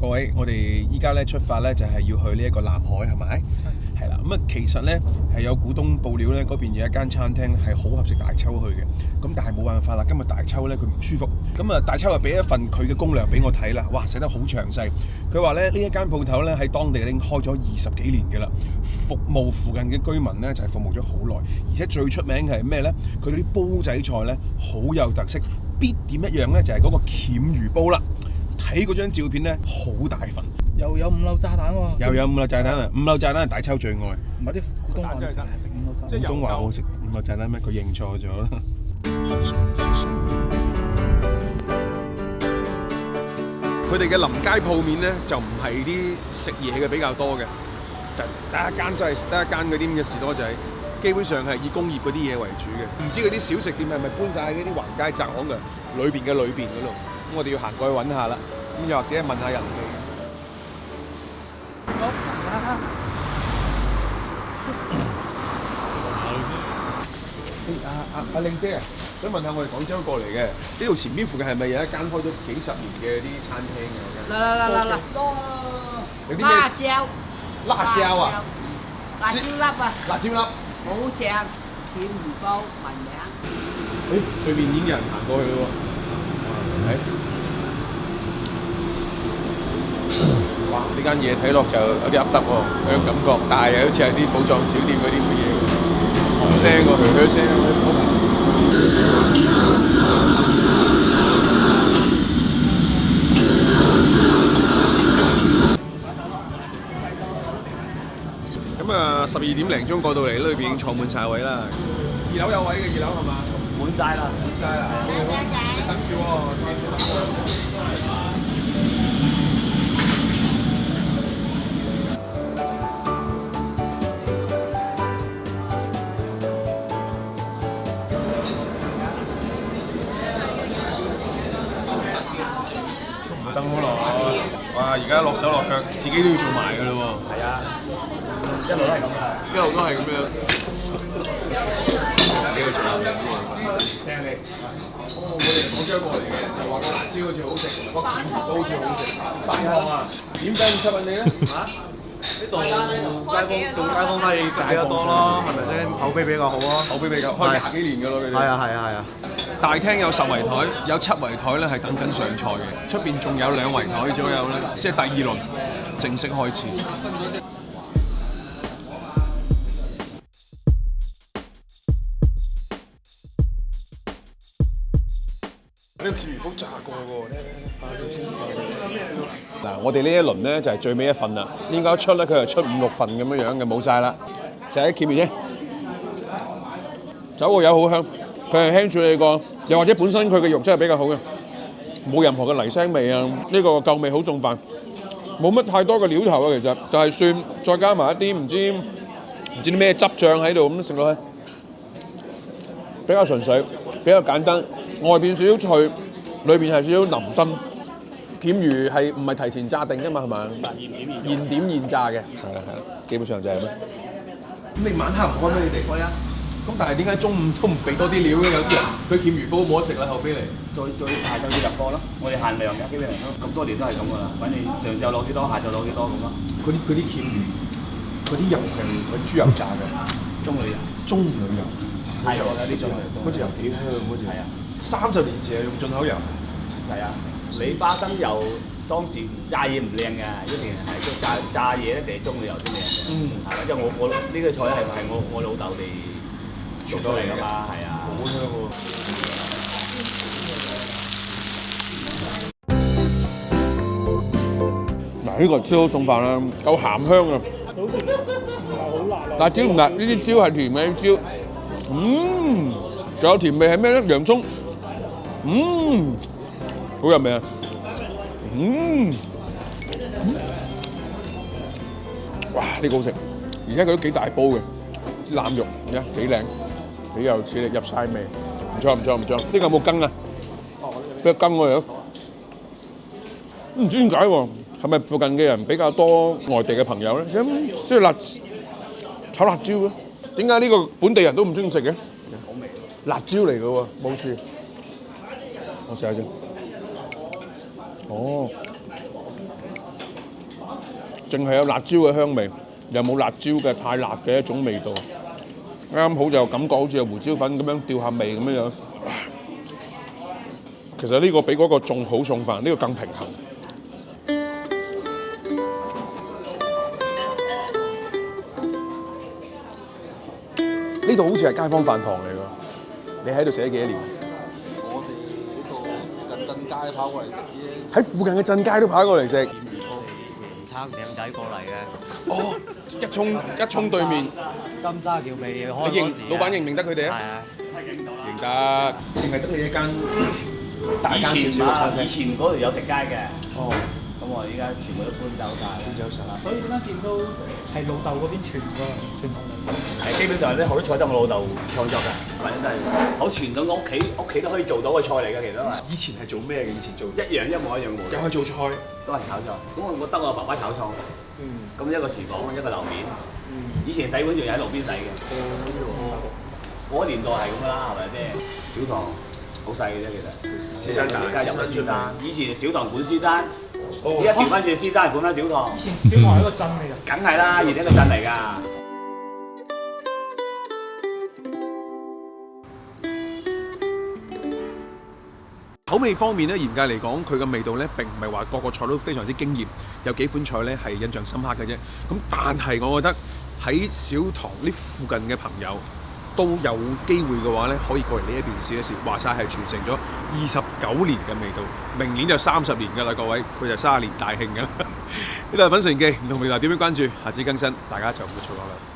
各位，我哋依家咧出發咧就係要去呢一個南海，係咪？係啦，咁啊其實咧係有股東報料咧，嗰邊有一間餐廳係好合適大秋去嘅。咁但係冇辦法啦，今日大秋咧佢唔舒服，咁啊大秋就俾一份佢嘅攻略俾我睇啦，哇寫得好詳細。佢話咧呢一間鋪頭咧喺當地已經開咗20幾年嘅啦，服務附近嘅居民咧就係服務咗好耐，而且最出名係咩咧？佢哋啲煲仔菜咧好有特色，必點一樣咧就係嗰個鰭魚煲啦。睇嗰張照片咧，好大份，又有5樓炸彈喎，又有5樓炸彈啊！5樓炸彈係大秋最愛。唔係啲股東話食5樓炸彈，股東話好食5樓炸彈咩？佢認錯咗啦。佢哋嘅臨街鋪面咧，就唔係啲食嘢嘅比較多嘅，就得一間真係得一間嗰啲咁嘅士多仔，基本上係以工業嗰啲嘢為主嘅。唔知嗰啲小食店係咪搬晒喺嗰啲橫街窄巷嘅裏邊嗰度？咁我哋要行過去揾下啦。咁又或者問下人哋。好啦。阿令姐啊，想問下我哋廣州過嚟嘅，呢度前邊附近係咪有一間開咗幾10年嘅啲餐廳嘅？嗱，有啲咩？辣椒，辣椒啊！辣椒粒啊，辣椒粒。好正，鰭魚煲聞名。對面已經有人行過去咯喎。哇！呢間嘢睇落就有啲噏得喎，有種感覺，但係又好似係啲寶藏小店嗰啲咁嘅嘢，紅聲喎，噓聲咁啊，12點零鐘過到嚟，裏邊已經坐滿晒位啦。2樓有位嘅，2樓係嘛？滿晒啦，滿晒啦。你等住喎，等好耐，哇！而家落手落腳，自己都要做埋㗎嘞喎。係啊，一路都係咁㗎，一路都係咁樣。自己去做。正你。我哋廣州過嚟嘅，就話個辣椒好似好食，個鰭魚煲好似好食。飯堂啊，點解咁吸引你咧？嚇？呢度做街坊生意比較多咯，係咪先？口碑比較好咯，口碑比較開20幾年㗎咯，佢哋。係啊。大廳有10圍台，有7圍台咧係等緊上菜嘅，出邊仲有2圍台左右咧，即係第2輪正式開始。呢個鰭魚煲炸過喎，嗱，我哋呢一輪咧就係最尾一份啦，應該一出咧佢係出5、6份咁樣嘅，冇晒啦，就係鰭魚啫，走個油好香，佢係輕處理過。又或者本身佢嘅肉真係比較好嘅，冇任何嘅泥腥味啊！呢個夠味好重飯，冇乜太多嘅料頭啊，其實就係蒜，再加埋一啲唔知啲咩汁醬喺度咁食落去，比較純粹，比較簡單。外邊少少脆，裏邊係少少腍身。鰭魚係唔係提前炸定㗎嘛？係咪？現點現炸嘅。係啦，基本上就係咩？咁你晚黑唔開咩？你哋開啊？咁但係點解中午都唔俾多啲料嘅？有啲人佢鰭魚煲冇得食啦，後邊嚟。再下晝要入貨咯，我哋限量嘅，基本上都咁多年都係咁噶啦。反正上晝攞幾多，下晝攞幾多咁咯。嗰啲鰭魚，嗰啲油係豬油炸嘅，中旅遊，中旅遊，係有啲中旅遊，嗰隻油幾香，嗰隻。係啊，30年前係用進口油。係啊，你花生油當時炸嘢唔靚嘅，一定係炸嘢咧定係中旅遊先靚嘅。係啦，因為我呢個菜係我老豆哋做咗嚟㗎嘛，係啊。好香喎！嗱，呢個椒餸飯啦，夠鹹香啊！好似唔係好辣啊！辣椒唔辣，呢啲椒係甜嘅椒。仲有甜味係咩咧？洋葱。好入味啊！哇！呢個好食，而且佢都幾大煲嘅，啲腩肉而家幾靚，幾有似力入晒味，唔錯。呢個有冇羹啊？俾個羹我嚟咯。唔知點解喎？係咪附近嘅人比較多外地嘅朋友咧？咁即係炒辣椒咧？點解呢個本地人都唔中意食嘅？好味，辣椒嚟嘅喎，冇錯。我試下先。哦，淨係有辣椒嘅香味，又冇辣椒嘅太辣嘅一種味道，啱好就感覺好似有胡椒粉咁樣吊下味咁樣。其實呢個比嗰個仲好餸飯，呢個更平衡。呢度好似係街坊飯堂嚟㗎，你喺度食咗幾多年？我哋呢度附近鎮街跑過嚟食啫。喺附近嘅鎮街都跑過嚟食。前餐艇仔過嚟嘅，哦，一衝對面。金沙橋未開你認老闆認唔認得佢哋啊？係啊，認得，淨係得你一間大間少少嘅餐廳。以前嗰度有食街嘅，哦，咁我依家全部都搬走晒。啦。所以呢間店都係老豆嗰邊傳過嚟，傳統嚟。係基本上咧好多菜都係我老豆創作嘅，或者都係好傳統嘅屋企都可以做到嘅菜嚟嘅，其實都係以前係做咩嘅？以前做一模一樣嘅模式。又係做菜。都係炒菜。咁我得我爸爸炒菜。咁一個廚房，一個樓面。以前洗碗仲喺路邊洗嘅。嗰個年代係咁啦，係咪先？小堂好細嘅啫，其實。師丹而家入咗師丹。以前小堂管師丹，而家調翻轉師丹管翻小堂。以前小堂係一個鎮嚟㗎。梗係啦，以前一個鎮嚟㗎。口味方面咧，嚴格嚟講，佢嘅味道咧並唔係話個個菜都非常之驚豔，有幾款菜咧係印象深刻嘅啫。咁但係我覺得喺小塘呢附近嘅朋友都有機會嘅話咧，可以過嚟呢一邊試一試。話晒係傳承咗29年嘅味道，明年就30年㗎啦，各位，佢就30年大慶㗎啦。呢度係品城記，唔同平台點樣關注，下次更新，大家就唔好錯過啦。